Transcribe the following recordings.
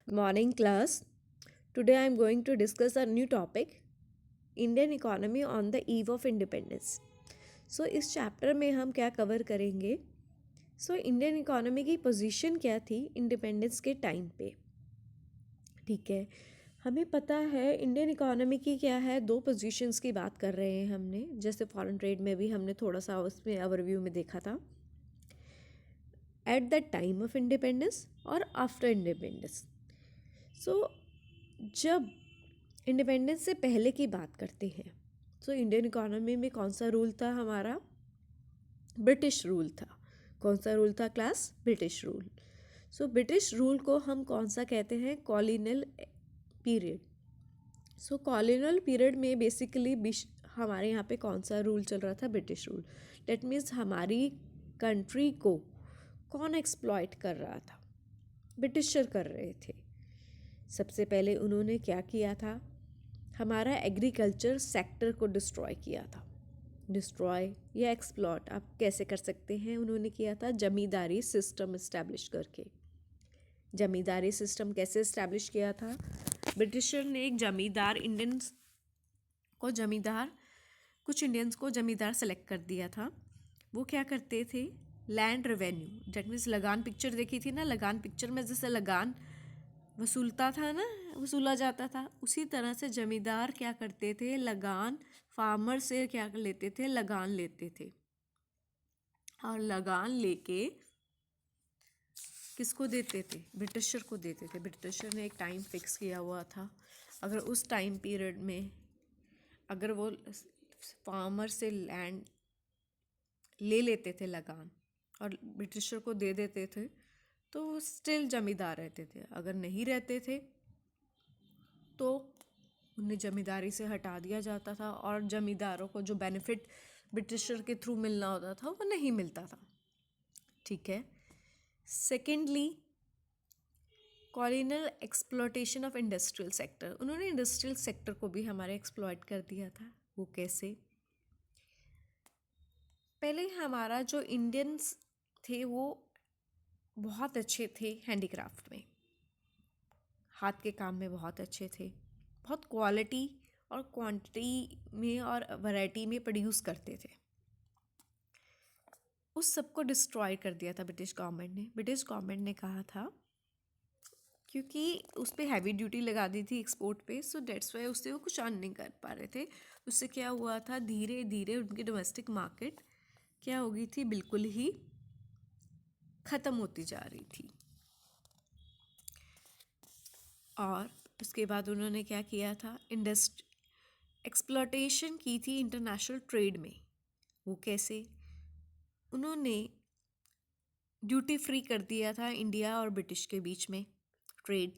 Morning class. Today I am going to discuss a new topic, Indian economy on the eve of independence. So इस chapter में हम क्या cover करेंगे? Indian economy की position क्या थी इंडिपेंडेंस के टाइम पे? ठीक है, हमें पता है इंडियन इकोनॉमी की क्या है, दो पोजीशंस की बात कर रहे हैं हमने, जैसे फॉरेन ट्रेड में भी हमने थोड़ा सा उसमें ओवरव्यू में देखा था, at the time of independence और आफ्टर इंडिपेंडेंस. सो जब इंडिपेंडेंस से पहले की बात करते हैं इंडियन इकोनॉमी में कौन सा रूल था हमारा? ब्रिटिश रूल था. कौन सा रूल था class? British rule. British rule को हम कौन सा कहते हैं? Colonial period. कॉलोनियल पीरियड में बेसिकली हमारे यहाँ पे कौन सा रूल चल रहा था? British rule. डेट मीन्स हमारी कंट्री को कौन एक्सप्लॉइट कर रहा था? ब्रिटिशर कर रहे थे. सबसे पहले उन्होंने क्या किया था? हमारा एग्रीकल्चर सेक्टर को डिस्ट्रॉय किया था. डिस्ट्रॉय या एक्सप्लॉट आप कैसे कर सकते हैं? उन्होंने किया था जमींदारी सिस्टम इस्टेब्लिश करके. जमींदारी सिस्टम कैसे इस्टेब्लिश किया था? ब्रिटिशर ने एक जमींदार इंडियंस को जमींदार कुछ इंडियंस को जमींदार सेलेक्ट कर दिया था. वो क्या करते थे? लैंड रेवेन्यू, डेट मीन्स लगान पिक्चर देखी थी ना, लगान पिक्चर में जैसे लगान वसूलता था ना, वसूला जाता था, उसी तरह से जमींदार क्या करते थे? लगान फार्मर से क्या कर लेते थे? लगान लेते थे. और लगान लेके किसको देते थे? ब्रिटिशर को देते थे. ब्रिटिशर ने एक टाइम फिक्स किया हुआ था. अगर उस टाइम पीरियड में अगर वो फार्मर से लैंड ले लेते थे लगान और ब्रिटिशर को दे देते थे, तो वो स्टिल जमींदार रहते थे. अगर नहीं रहते थे तो उन्हें जमींदारी से हटा दिया जाता था और जमींदारों को जो बेनिफिट ब्रिटिशर के थ्रू मिलना होता था वो नहीं मिलता था. ठीक है. Secondly, colonial exploitation of industrial sector. उन्होंने इंडस्ट्रियल सेक्टर को भी हमारे एक्सप्लॉयट कर दिया था. वो कैसे? पहले हमारा जो इंडियंस थे वो बहुत अच्छे थे हैंडीक्राफ्ट में, हाथ के काम में बहुत अच्छे थे, बहुत क्वालिटी और क्वांटिटी में और वैरायटी में प्रोड्यूस करते थे. उस सबको डिस्ट्रॉय कर दिया था ब्रिटिश गवर्नमेंट ने. ब्रिटिश गवर्नमेंट ने कहा था, क्योंकि उस पर हैवी ड्यूटी लगा दी थी एक्सपोर्ट पे, सो डेट्स वाई उससे वो कुछ अर्न नहीं कर पा रहे थे. उससे क्या हुआ था? धीरे धीरे उनकी डोमेस्टिक मार्केट क्या हो गई थी? बिल्कुल ही ख़त्म होती जा रही थी. और उसके बाद उन्होंने क्या किया था? एक्सप्लॉयटेशन की थी इंटरनेशनल ट्रेड में. वो कैसे? उन्होंने ड्यूटी फ्री कर दिया था इंडिया और ब्रिटिश के बीच में ट्रेड.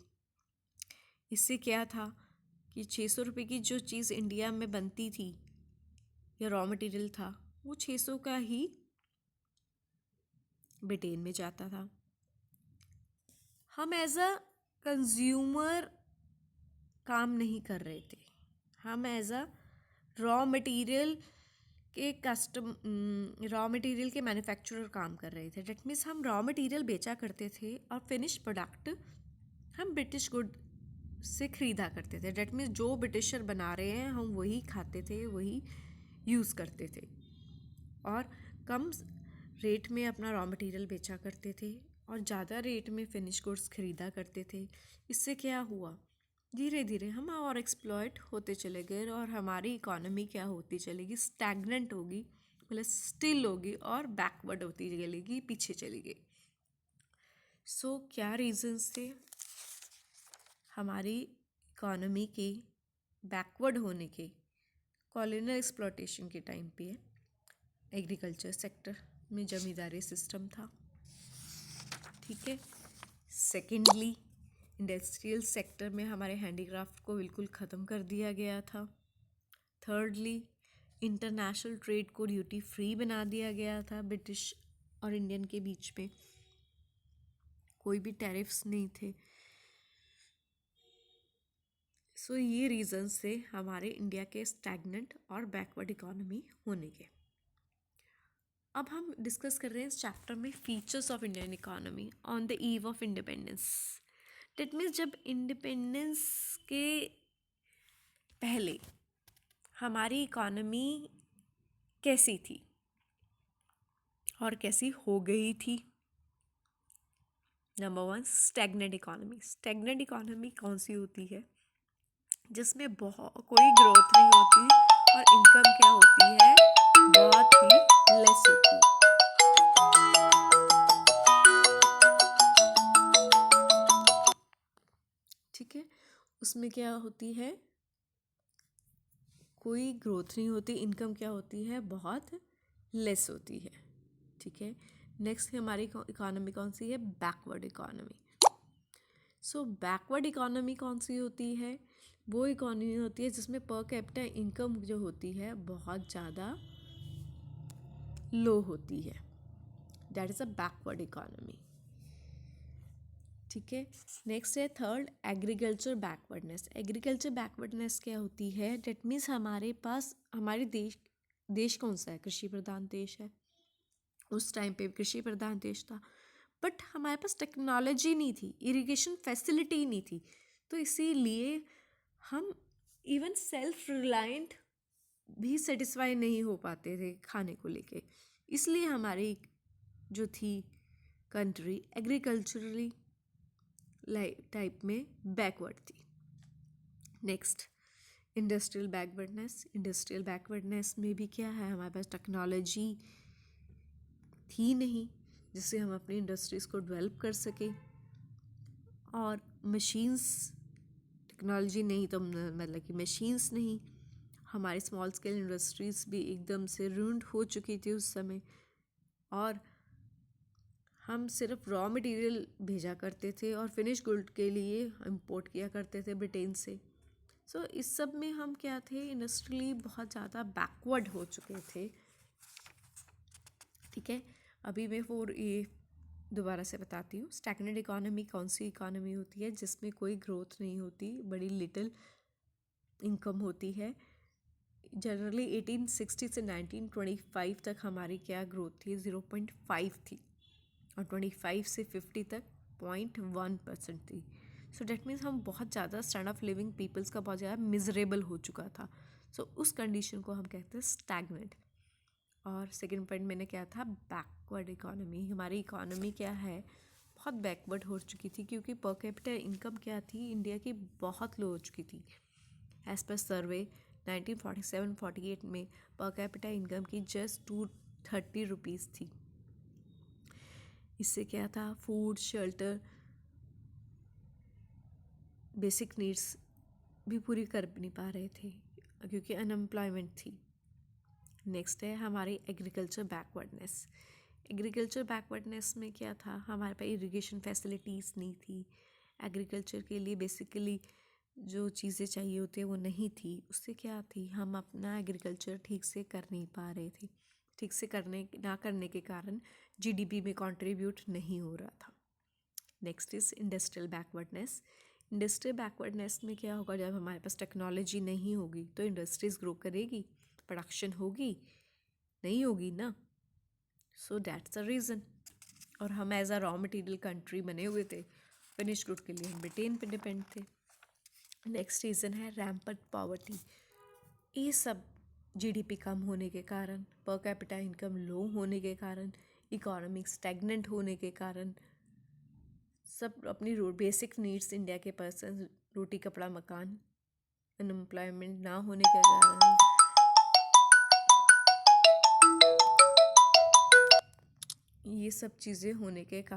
इससे क्या था कि 600 रुपये की जो चीज़ इंडिया में बनती थी या रॉ मटेरियल था, वो 600 का ही ब्रिटेन में जाता था. हम एज अ कंज्यूमर काम नहीं कर रहे थे, हम as a raw material raw material के मैन्युफैक्चरर काम कर रहे थे. डेट मीन्स हम रॉ मटेरियल बेचा करते थे और फिनिश प्रोडक्ट हम ब्रिटिश गुड से ख़रीदा करते थे. डेट मीन्स जो ब्रिटिशर बना रहे हैं हम वही खाते थे, वही यूज़ करते थे और कम रेट में अपना रॉ मटेरियल बेचा करते थे और ज़्यादा रेट में फिनिश गुड्स ख़रीदा करते थे. इससे क्या हुआ? धीरे धीरे हम और एक्सप्लॉयट होते चले गए और हमारी इकोनॉमी क्या होती चलेगी? स्टैगनेंट होगी, प्लस स्टिल होगी और बैकवर्ड होती चलेगी, पीछे चली गई. क्या रीजंस थे हमारी इकोनॉमी के बैकवर्ड होने के? कॉलोनियल एक्सप्लॉयटेशन के टाइम पे एग्रीकल्चर सेक्टर में जमींदारी सिस्टम था. ठीक है. सेकेंडली, इंडस्ट्रियल सेक्टर में हमारे हैंडीक्राफ्ट को बिल्कुल ख़त्म कर दिया गया था. थर्डली, इंटरनेशनल ट्रेड को ड्यूटी फ्री बना दिया गया था. ब्रिटिश और इंडियन के बीच में कोई भी टैरिफ्स नहीं थे. ये रीजंस थे हमारे इंडिया के स्टैगनेंट और बैकवर्ड इकोनॉमी होने के. अब हम डिस्कस कर रहे हैं इस चैप्टर में features of Indian economy on the eve of independence. That means जब इंडिपेंडेंस के पहले हमारी इकॉनमी कैसी थी और कैसी हो गई थी। Number 1, stagnant economy. Stagnant economy कौन सी होती है? जिसमें कोई ग्रोथ नहीं होती और इनकम क्या होती है? बहुत ही लेस होती है। ठीक है, उसमें क्या होती है? कोई ग्रोथ नहीं होती, इनकम क्या होती है? बहुत लेस होती है। ठीक है, नेक्स्ट हमारी इकोनॉमी कौन सी है? Backward economy. So backward economy कौन सी होती है? वो इकोनॉमी होती है जिसमें पर कैपिटा इनकम जो होती है बहुत ज़्यादा लो होती है। That is a backward economy. ठीक है, नेक्स्ट है third, agriculture backwardness. Agriculture backwardness क्या होती है? डेट मीन्स हमारे पास हमारे देश कौन सा है? कृषि प्रधान देश है। उस टाइम पे कृषि प्रधान देश था, बट हमारे पास टेक्नोलॉजी नहीं थी, इरिगेशन फैसिलिटी नहीं थी, तो इसीलिए हम इवन सेल्फ रिलायंट भी सेटिस्फाई नहीं हो पाते थे खाने को लेके। इसलिए हमारी जो थी कंट्री एग्रीकल्चरली टाइप में बैकवर्ड थी। Next, industrial backwardness. Industrial backwardness में भी क्या है? हमारे पास टेक्नोलॉजी थी नहीं जिससे हम अपनी इंडस्ट्रीज़ को डेवलप कर सके, और मशीन्स, टेक्नोलॉजी नहीं तो मतलब कि मशीन्स नहीं। हमारी स्मॉल स्केल इंडस्ट्रीज़ भी एकदम से रूंड हो चुकी थी उस समय, और हम सिर्फ रॉ मटेरियल भेजा करते थे और फिनिश गुड के लिए इंपोर्ट किया करते थे ब्रिटेन से। सो इस सब में हम क्या थे? इंडस्ट्रियली बहुत ज़्यादा बैकवर्ड हो चुके थे। ठीक है, अभी मैं ये दोबारा से बताती हूँ। स्टैग्नेंट इकोनॉमी कौन सी इकोनॉमी होती है? जिसमें कोई ग्रोथ नहीं होती, बड़ी लिटिल इनकम होती है। जनरली 1860 से 1925 तक हमारी क्या ग्रोथ थी? 0.5 थी, और 25 से 50 तक 0.1% थी। सो डैट मीन्स हम बहुत ज़्यादा स्टैंडर्ड ऑफ लिविंग पीपल्स का बहुत ज़्यादा मिजरेबल हो चुका था। सो उस कंडीशन को हम कहते हैं स्टैग्नेंट। और सेकेंड पॉइंट मैंने क्या था? Backward economy. हमारी इकोनॉमी क्या है? बहुत बैकवर्ड हो चुकी थी, क्योंकि पर कैपिटा इनकम क्या थी? इंडिया की बहुत लो हो चुकी थी। एज पर सर्वे 1947-48 में पर कैपिटा इनकम की जस्ट 230 रुपीज़ थी। इससे क्या था? फूड, शेल्टर, बेसिक नीड्स भी पूरी कर नहीं पा रहे थे क्योंकि अनएम्प्लॉयमेंट थी। नेक्स्ट है हमारी एग्रीकल्चर बैकवर्डनेस। एग्रीकल्चर बैकवर्डनेस में क्या था? हमारे पास इरिगेशन फैसिलिटीज़ नहीं थी। एग्रीकल्चर के लिए बेसिकली जो चीज़ें चाहिए होती है वो नहीं थी। उससे क्या थी? हम अपना एग्रीकल्चर ठीक से कर नहीं पा रहे थे। ठीक से ना करने के कारण जीडीपी में कंट्रीब्यूट नहीं हो रहा था। Next is industrial backwardness. Industrial backwardness में क्या होगा? जब हमारे पास टेक्नोलॉजी नहीं होगी तो इंडस्ट्रीज़ ग्रो करेगी, प्रोडक्शन होगी? नहीं होगी ना। So that's the reason. और हम as a raw material country बने हुए थे, फिनिश गुड के लिए हम ब्रिटेन पे डिपेंड थे। नेक्स्ट रीज़न है रैम्पंट पॉवर्टी। ये सब जीडीपी कम होने के कारण, पर कैपिटा इनकम लो होने के कारण, इकोनॉमिक स्टैग्नेंट होने के कारण, सब अपनी बेसिक नीड्स इंडिया के पर्सन, रोटी कपड़ा मकान, अनएम्प्लॉयमेंट ना होने के कारण, ये सब चीज़ें होने के कारण